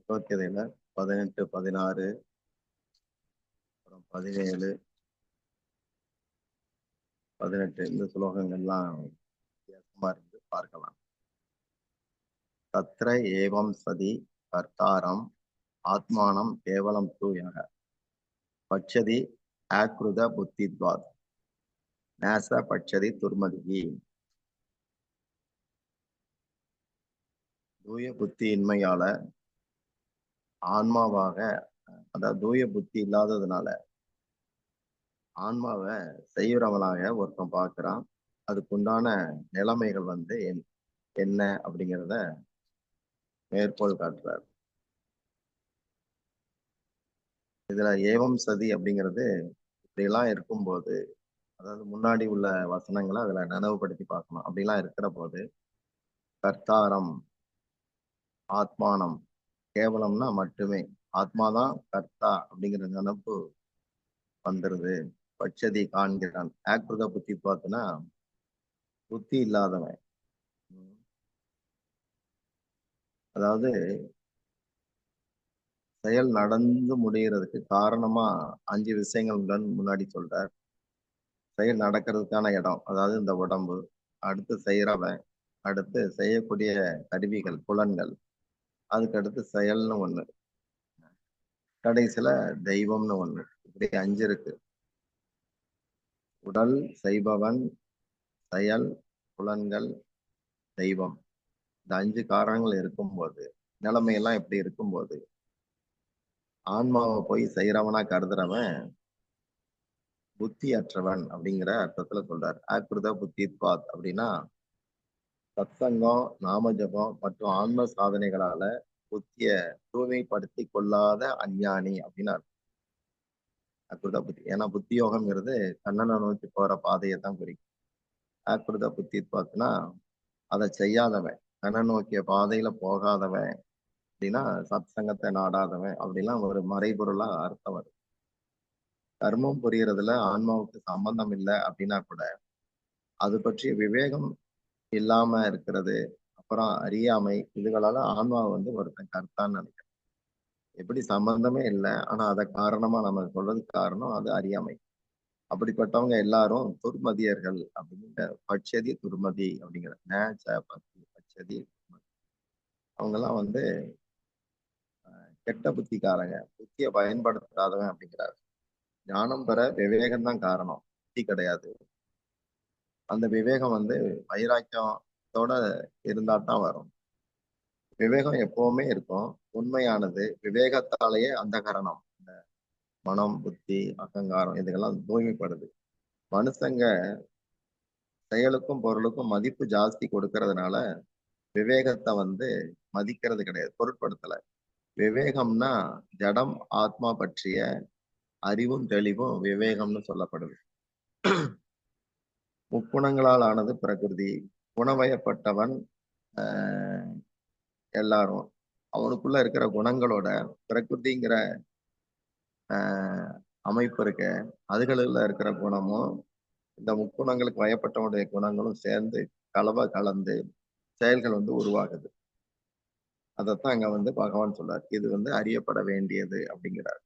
பகவத்கீதையில 18, 16, அப்புறம் 17, 18 இந்த ஸ்லோகங்கள்லாம் வித்தியாசமா இருந்து பார்க்கலாம். தத்ர ஏவம் சதி கர்த்தாரம் ஆத்மானம் கேவலம் தூயக பட்சதி ஆக்ருத புத்தித்வாத் நேச பட்சதி துர்மதிகி. தூய புத்தியின்மையால ஆன்மாவாக, அதாவது தூய புத்தி இல்லாததுனால ஆன்மாவை செய்யறவனாக ஒருத்தன் பார்க்கிறான். அதுக்குண்டான நிலைமைகள் என்ன அப்படிங்கிறத மேற்கோள் காட்டுறார். இதுல ஏவம் சதி அப்படிங்கிறது இப்படிலாம் இருக்கும்போது, அதாவது முன்னாடி உள்ள வசனங்களை அதுல நினைவுபடுத்தி பார்க்கணும். அப்படிலாம் இருக்கிற போது கர்த்தாரம் ஆத்மானம் கேவலம்னா மட்டுமே ஆத்மாதான் கர்த்தா அப்படிங்கிற நினைப்பு வந்துருது. பட்சதி காண்கிறான். ஆக்ருத புத்தி பார்த்துனா புத்தி இல்லாதவன், அதாவது செயல் நடந்து முடிகிறதுக்கு காரணமா 5 விஷயங்கள் முன்னாடி சொல்றார். செயல் நடக்கிறதுக்கான இடம், அதாவது இந்த உடம்பு, அடுத்து செய்யறவன், அடுத்து செய்யக்கூடிய கருவிகள் புலன்கள், அதுக்கு அடுத்து செயல்னு ஒண்ணு, கடைசியில தெய்வம்னு ஒண்ணு. இப்படி 5 இருக்கு. உடல், செய்பவன், செயல், புலன்கள், தெய்வம். இந்த 5 காரணங்கள் இருக்கும்போது நிலைமையெல்லாம் எப்படி இருக்கும்போது ஆன்மாவை போய் செய்யறவனா கருதுறவன் புத்தியற்றவன் அப்படிங்கிற அர்த்தத்துல சொல்றார். ஆக்ருத புத்தித்வாத் அப்படின்னா சத்சங்கம், நாமஜபம் மற்றும் ஆன்ம சாதனைகளால புத்திய தூய்மைப்படுத்தி கொள்ளாத அஞ்ஞானி அப்படின்னு ஆக்ருத புத்தி. ஏன்னா புத்தி யோகம்ங்கிறது கண்ணனை நோக்கி போற பாதையை தான் குறிக்கும். ஆக்ருத புத்தித்வாத்னா அதை செய்யாதவன், கண்ணை நோக்கிய பாதையில போகாதவன் அப்படின்னா சத் சங்கத்தை நாடாதவன் அப்படிலாம் ஒரு மறைபொருளா அர்த்தம் வரும். கர்மம் புரியறதுல ஆன்மாவுக்கு சம்பந்தம் இல்லை அப்படின்னா கூட அது பற்றிய விவேகம் இல்லாம இருக்கிறது, அப்புறம் அறியாமை, இதுகளால ஆன்மாவை ஒருத்தன் கர்த்தான்னு நினைக்கிறேன். எப்படி சம்பந்தமே இல்லை ஆனா அதை காரணமா நம்ம சொல்றதுக்கு காரணம் அது அறியாமை. அப்படிப்பட்டவங்க எல்லாரும் துர்மதியர்கள் அப்படிங்கிற பட்சதி துர்மதி அப்படிங்கிற பட்சதி அவங்கெல்லாம் கெட்ட புத்திக்காரங்க, புத்தியை பயன்படுத்தாதவன் அப்படிங்கிறார். ஞானம் பெற விவேகம் தான் காரணம், புத்தி கிடையாது. அந்த விவேகம் வைராக்கியத்தோட இருந்தா தான் வரும். விவேகம் எப்பவுமே இருக்கும், உண்மையானது. விவேகத்தாலேயே அந்த கரணம், இந்த மனம், புத்தி, அகங்காரம் இதுக்கெல்லாம் தூய்மைப்படுது. மனுஷங்க செயலுக்கும் பொருளுக்கும் மதிப்பு ஜாஸ்தி கொடுக்கறதுனால விவேகத்தை மதிக்கிறது கிடையாது, பொருட்படுத்தல. விவேகம்னா ஜடம் ஆத்மா பற்றிய அறிவும் தெளிவும் விவேகம்னு சொல்லப்படுது. முக்குணங்களால் ஆனது பிரகிருதி. குணவயப்பட்டவன் எல்லாரும் அவனுக்குள்ள இருக்கிற குணங்களோட பிரகிருதிங்கிற அமைப்பு இருக்க, அதுகளில் இருக்கிற குணமும் இந்த முக்குணங்களுக்கு வயப்பட்டவனுடைய குணங்களும் சேர்ந்து கலந்து செயல்கள் உருவாகுது. அதைத்தான் அங்க பகவான் சொல்றார். இது அறியப்பட வேண்டியது அப்படிங்கிறார்.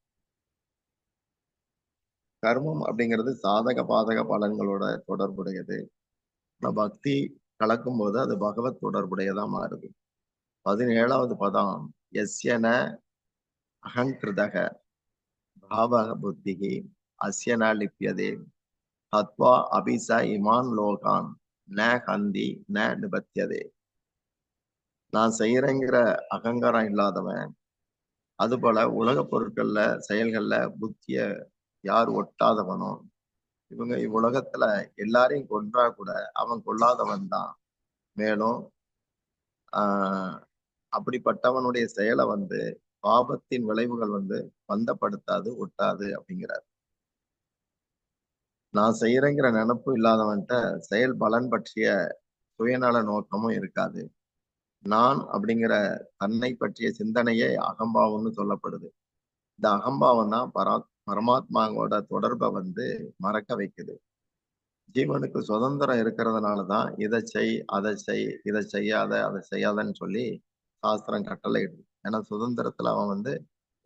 கர்மம் அப்படிங்கிறது சாதக பாதக பலன்களோட தொடர்புடையது. பக்தி கலக்கும் போது அது பகவத் தொடர்புடையதா மாறுது. 17வது பதம் எஸ்யன அகங்கிருதக பாவக புத்திகி அஸ்யன லிப்யதே தத்வா அபிச இமான் லோகான் ந ஹந்தி ந நிபத்தியதே. நான் செய்யறேங்கிற அகங்காரம் இல்லாதவன், அது போல உலக பொருட்கள்ல செயல்கள்ல புத்திய யார் ஒட்டாதவனோ, இவங்க இவ்வுலகத்துல எல்லாரையும் கொன்றா கூட அவன் கொல்லாதவன் தான். மேலும் அப்படிப்பட்டவனுடைய செயலை பாபத்தின் விளைவுகள் பந்தப்படுத்தாது, ஒட்டாது அப்படிங்கிறார். நான் செய்யறேங்கிற நினப்பு இல்லாதவன்ட்ட செயல் பலன் பற்றிய சுயநல நோக்கமும் இருக்காது. நான் அப்படிங்கிற தன்னை பற்றிய சிந்தனையே அகம்பாவம்னு சொல்லப்படுது. இந்த அகம்பாவம் தான் பரமாத்மாவோட தொடர்பை மறக்க வைக்குது. ஜீவனுக்கு சுதந்திரம் இருக்கிறதுனாலதான் இதை செய், அதை செய், இதை செய்யாத, அதை செய்யாதன்னு சொல்லி சாஸ்திரம் கட்டளை இடுது. ஏன்னா சுதந்திரத்துல அவன் வந்து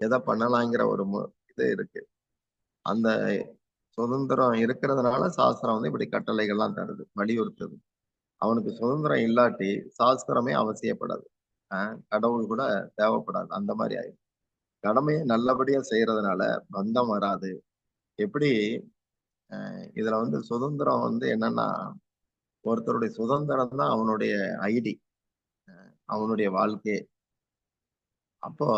எதை பண்ணலாங்கிற ஒரு இது இருக்கு. அந்த சுதந்திரம் இருக்கிறதுனால சாஸ்திரம் வந்து இப்படி கட்டளைகள்லாம் தருது, வலியுறுத்துது. அவனுக்கு சுதந்திரம் இல்லாட்டி சாஸ்திரமே அவசியப்படாது. கடவுள் கூட தேவைப்படாது. அந்த மாதிரி ஆயிடும். கடமையை நல்லபடியா செய்யறதுனால பந்தம் வராது. எப்படி இதுல வந்து சுதந்திரம் வந்து என்னன்னா, ஒருத்தருடைய சுதந்திரம் தான் அவனுடைய ஐடி, அவனுடைய வாழ்க்கையே. அப்போ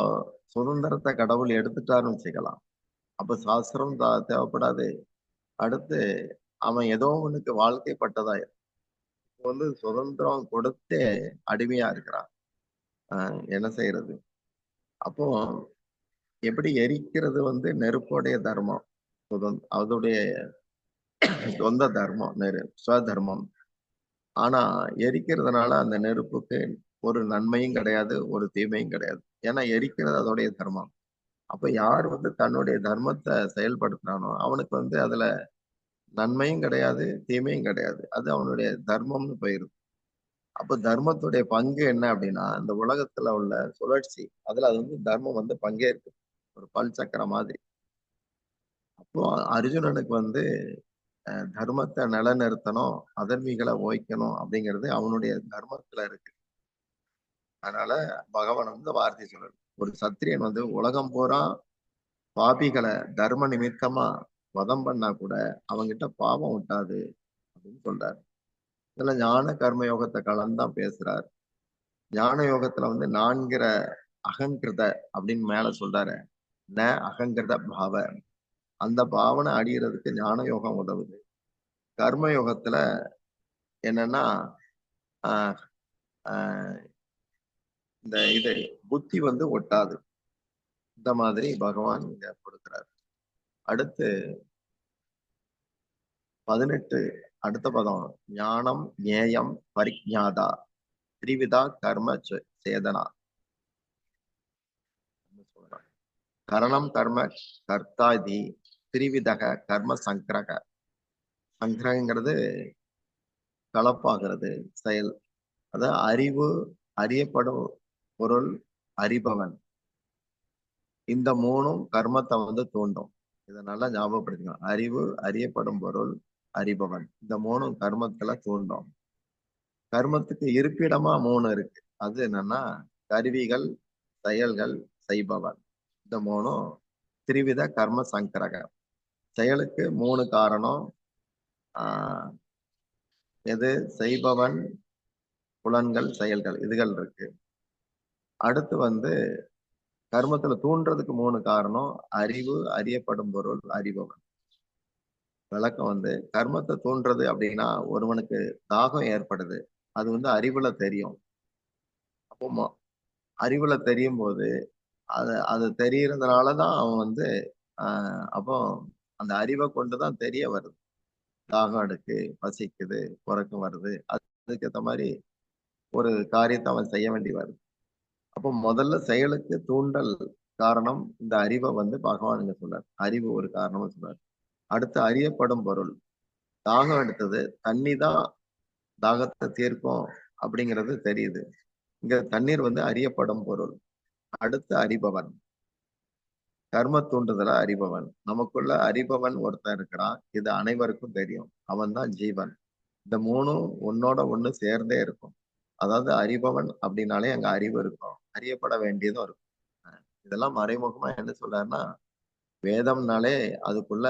சுதந்திரத்தை கடவுள் எடுத்துட்டாருன்னு வச்சுக்கலாம். அப்ப சாஸ்திரம் தேவைப்படாது. அடுத்து அவன் ஏதோ ஒண்ணுக்கு வாழ்க்கைப்பட்டதாயிரும். இப்போ வந்து சுதந்திரம் கொடுத்தே அடிமையா இருக்கிறான். என்ன செய்யறது? அப்போ எப்படி எரிக்கிறது வந்து நெருப்புடைய தர்மம், அதோடைய சொந்த தர்மம், ஸ்வதர்மம். ஆனா எரிக்கிறதுனால அந்த நெருப்புக்கு ஒரு நன்மையும் கிடையாது, ஒரு தீமையும் கிடையாது. ஏன்னா எரிக்கிறது அதோடைய தர்மம். அப்ப யார் வந்து தன்னுடைய தர்மத்தை செயல்படுத்துறானோ அவனுக்கு வந்து அதுல நன்மையும் கிடையாது, தீமையும் கிடையாது. அது அவனுடைய தர்மம்னு போயிருது. அப்ப தர்மத்துடைய பங்கு என்ன அப்படின்னா, இந்த உலகத்துல உள்ள சுழற்சி, அதுல அது வந்து தர்மம் வந்து பங்கேற்கு, ஒரு பல் சக்கரம் மாதிரி. அப்போ அர்ஜுனனுக்கு வந்து தர்மத்தை நிலைநிறுத்தணும், அதர்மிகளை ஓய்க்கணும் அப்படிங்கிறது அவனுடைய தர்மத்துல இருக்கு. அதனால பகவான் வந்து வார்த்தை சொல்றாரு. ஒரு சத்திரியன் வந்து உலகம் பூரா பாபிகளை தர்ம நிமித்தமா வதம் பண்ணா கூட அவங்கிட்ட பாவம் விட்டாது அப்படின்னு சொல்றாரு. இதுல ஞான கர்ம யோகத்தை கலந்தான் பேசுறாரு. ஞான யோகத்துல வந்து நான்கிற அகங்கிருத அப்படின்னு மேல சொல்றாரு. ந அகங்கிருத பாவ, அந்த பாவனை அடியறதுக்கு ஞான யோகம் உதவுது. கர்ம யோகத்துல என்னன்னா ஆஹ் ஆஹ் இந்த இது புத்தி வந்து ஒட்டாது. இந்த மாதிரி பகவான் இங்க கொடுக்கிறார். அடுத்து 18, அடுத்த பதம் ஞானம் ஞேயம் பரிஜாதா திரிவிதா கர்ம சேதனா சொல்றார். கரணம் கர்ம கர்த்தாதி திரிவிதக கர்ம சங்கிரக. சங்கிரகங்கிறது கலப்பாகிறது, செயல். அதாவது அறிவு, அறியப்படும் பொருள், அறிபவன். இந்த மூணும் கர்மத்தை வந்து தூண்டும். இதை நல்லா ஞாபகப்படுத்திக்கணும். அறிவு, அறியப்படும் பொருள், அறிபவன். இந்த மூணும் கர்மத்துல தூண்டும். கர்மத்துக்கு இருப்பிடமா மூணு இருக்கு. அது என்னன்னா கருவிகள், செயல்கள், செய்பவன். இந்த மூணும் திரிவித கர்ம சங்கரக. செயலுக்கு மூணு காரணம். ஆஹ் எது? செய்பவன், புலன்கள், செயல்கள், இதுகள் இருக்கு. அடுத்து வந்து கர்மத்துல தூண்டுறதுக்கு மூணு காரணம். அறிவு, அறியப்படும் பொருள், அறிபவன். விளக்கம் வந்து கர்மத்தை தூண்டுறது அப்படின்னா ஒருவனுக்கு தாகம் ஏற்படுது. அது வந்து அறிவுல தெரியும். அப்போ அறிவுல தெரியும் போது அது அது தெரியறதுனாலதான் அவன் வந்து அப்போ அந்த அறிவை கொண்டுதான் தெரிய வருது. தாகம் எடுக்கு, பசிக்குது, உறக்கம் வருது. அதுக்கேற்ற மாதிரி ஒரு காரியத்தை அவன் செய்ய வேண்டி வருது. அப்போ முதல்ல செயலுக்கு தூண்டல் காரணம் இந்த அறிவை வந்து பகவான் இங்க சொல்றார். அறிவு ஒரு காரணமா சொல்றார். அடுத்து அறியப்படும் பொருள். தாகம் எடுத்தது, தண்ணி தான் தாகத்தை தீர்க்கும் அப்படிங்கிறது தெரியுது. இங்க தண்ணீர் வந்து அறியப்படும் பொருள். அடுத்து அறிபவன், கர்ம தூண்டுதல அறிபவன். நமக்குள்ள அறிபவன் ஒருத்தன் இருக்கிறான். இது அனைவருக்கும் தெரியும். அவன் தான் ஜீவன். இந்த மூணும் ஒன்னோட ஒண்ணு சேர்ந்தே இருக்கும். அதாவது அறிபவன் அப்படின்னாலே அங்க அறிவு இருக்கும், அறியப்பட வேண்டியதும் இருக்கும். இதெல்லாம் மறைமுகமா என்ன சொல்றாருன்னா, வேதம்னாலே அதுக்குள்ள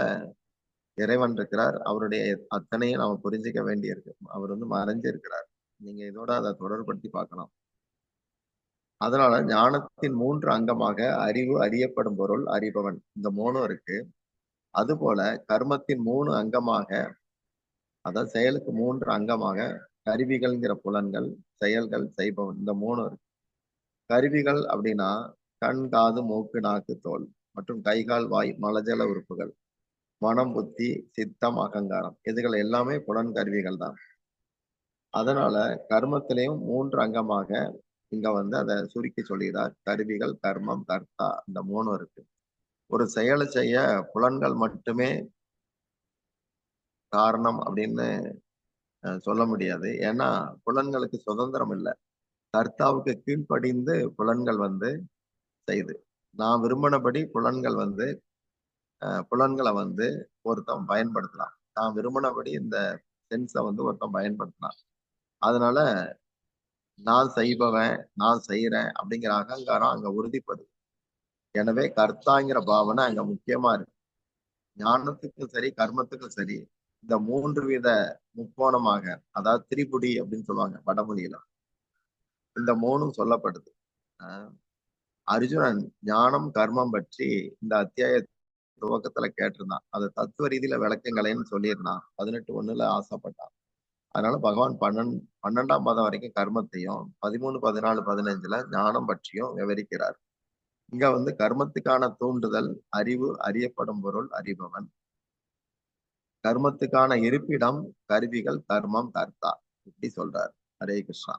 இறைவன் இருக்கிறார். அவருடைய அத்தனையும் நம்ம புரிஞ்சுக்க வேண்டியிருக்கு. அவர் வந்து மறைஞ்சு இருக்கிறார். நீங்க இதோட அதை தொடர்படுத்தி பார்க்கலாம். அதனால ஞானத்தின் மூன்று அங்கமாக அறிவு, அறியப்படும் பொருள், அறிபவன், இந்த மூணும் இருக்கு. அதுபோல கர்மத்தின் மூணு அங்கமாக, அதாவது செயலுக்கு மூன்று அங்கமாக கருவிகள்ங்கிற புலன்கள், செயல்கள், செய்பவன், இந்த மூணு இருக்கு. கருவிகள் அப்படின்னா கண், காது, மூக்கு, நாக்கு, தோல் மற்றும் கை, கால், வாய், மலஜல உறுப்புகள், மனம், புத்தி, சித்தம், அகங்காரம், இதுகள் எல்லாமே புலன் கருவிகள் தான். அதனால கர்மத்திலையும் மூன்று அங்கமாக இங்க வந்து அதை சுருக்கி சொல்கிறார். கருவிகள், கர்மம், கர்த்தா, இந்த மூணு இருக்கு. ஒரு செயலை செய்ய புலன்கள் மட்டுமே காரணம் அப்படின்னு சொல்ல முடியாது. ஏன்னா புலன்களுக்கு சுதந்திரம் இல்லை. கர்த்தாவுக்கு கீழ்ப்படிந்து புலன்கள் வந்து செய்து. நான் விரும்பினபடி புலன்களை வந்து ஒருத்தன் பயன்படுத்தலாம். நான் விரும்பினபடி இந்த சென்ஸை வந்து ஒருத்தன் பயன்படுத்தலாம். அதனால நான் செய்பவன், நான் செய்யறேன் அப்படிங்கிற அகங்காரம் அங்க உறுதிப்படுது. எனவே கர்த்தாங்கிற பாவனை அங்க முக்கியமா இருக்கு. ஞானத்துக்கும் சரி, கர்மத்துக்கும் சரி, இந்த 3 வித முக்கோணமாக, அதாவது திரிபுடி அப்படின்னு சொல்லுவாங்க வடமொழியில. இந்த 3ம் சொல்லப்படுது. அஹ் அர்ஜுனன் ஞானம், கர்மம் பற்றி இந்த அத்தியாய துவக்கத்துல கேட்டிருந்தான். அது தத்துவ ரீதியில விளக்கங்களேன்னு சொல்லியிருந்தான். 18:1 ஆசைப்பட்டான். அதனால பகவான் 12ஆம் பாதம் வரைக்கும் கர்மத்தையும் 13, 14, 15 ஞானம் பற்றியும் விவரிக்கிறார். இங்க வந்து கர்மத்துக்கான தூண்டுதல் அறிவு, அறியப்படும் பொருள், அறிபவன். கர்மத்துக்கான இருப்பிடம், கருவிகள், கர்மம், கர்த்தா, இப்படி சொல்றார். ஹரே கிருஷ்ணா.